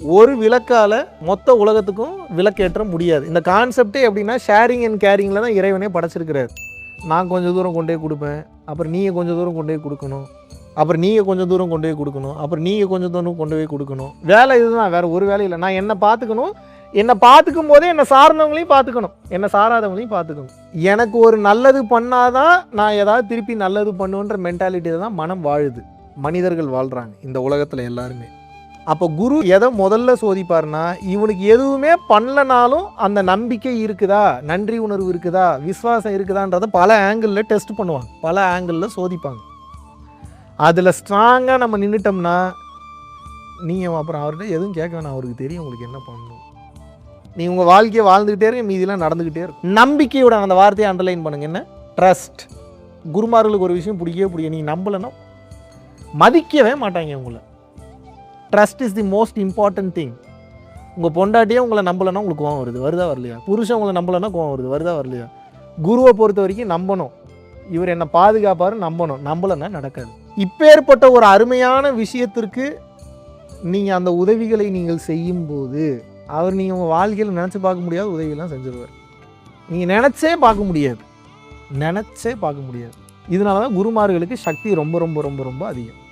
ஒரு விளக்கால மொத்த உலகத்துக்கும் விளக்கேற்ற முடியாது. இந்த கான்செப்டே எப்படின்னா ஷேரிங் அண்ட் கேரிங்கில் தான் இறைவனே படைச்சிருக்கிறார். நான் கொஞ்சம் தூரம் கொண்டு போய் கொடுப்பேன், அப்புறம் நீங்கள் கொஞ்சம் தூரம் கொண்டு போய் கொடுக்கணும், அப்புறம் நீங்கள் கொஞ்சம் தூரம் கொண்டு போய் கொடுக்கணும், அப்புறம் நீங்கள் கொஞ்சம் தூரம் கொண்டு போய் கொடுக்கணும். வேலை இதுதான், வேறு ஒரு வேலை இல்லை. நான் என்னை பார்த்துக்கணும், என்னை பார்த்துக்கும் போதே என்னை சார்ந்தவங்களையும் பார்த்துக்கணும், என்னை சாராதவங்களையும் பார்த்துக்கணும். எனக்கு ஒரு நல்லது பண்ணாதான் நான் ஏதாவது திருப்பி நல்லது பண்ணுன்ற மென்டாலிட்டியில் தான் மனம் வாழுது, மனிதர்கள் வாழ்கிறாங்க இந்த உலகத்தில் எல்லாருமே. அப்போ குரு எதை முதல்ல சோதிப்பார்னா, இவனுக்கு எதுவுமே பண்ணலனாலும் அந்த நம்பிக்கை இருக்குதா, நன்றி உணர்வு இருக்குதா, விசுவாசம் இருக்குதான்றதை பல ஆங்கிளில் டெஸ்ட் பண்ணுவாங்க, பல ஆங்கிளில் சோதிப்பாங்க. அதில் ஸ்ட்ராங்காக நம்ம நின்றுட்டோம்னா நீங்கள் அப்புறம் அவர்கிட்ட எதுவும் கேட்க வேணாம், அவருக்கு தெரியும் உங்களுக்கு என்ன பண்ணணும். நீங்கள் உங்கள் வாழ்க்கையை வாழ்ந்துக்கிட்டே இருங்க, மீதிலாம் நடந்துக்கிட்டே இருக்கும். நம்பிக்கையோட அந்த வார்த்தையை அண்டர்லைன் பண்ணுங்க. என்ன? ட்ரஸ்ட். குருமார்களுக்கு ஒரு விஷயம் பிடிக்கவே பிடிக்கும், நீங்கள் நம்பலைன்னா மதிக்கவே மாட்டாங்க உங்களை. Trust is the most important thing. உங்கள் பொண்டாட்டியே உங்களை நம்பலைன்னா உங்களுக்கு கோவம் வருது, வருதா வரலையா? புருஷன் உங்களை நம்பலைன்னா கோவம் வருது, வருதா வரலையா? குருவை பொறுத்த வரைக்கும் நம்பணும், இவர் என்னை பாதுகாப்பாரு, நம்பணும். நம்பலைன்னா நடக்காது. இப்பேற்பட்ட ஒரு அருமையான விஷயத்திற்கு நீங்கள் அந்த உதவிகளை நீங்கள் செய்யும்போது அவர் நீங்கள் உங்கள் வாழ்க்கையில் நினச்சி பார்க்க முடியாத உதவியெல்லாம் செஞ்சிருவார். நீங்கள் நினச்சே பார்க்க முடியாது, நினச்சே பார்க்க முடியாது. இதனால தான் குருமார்களுக்கு சக்தி ரொம்ப ரொம்ப ரொம்ப ரொம்ப அதிகம்.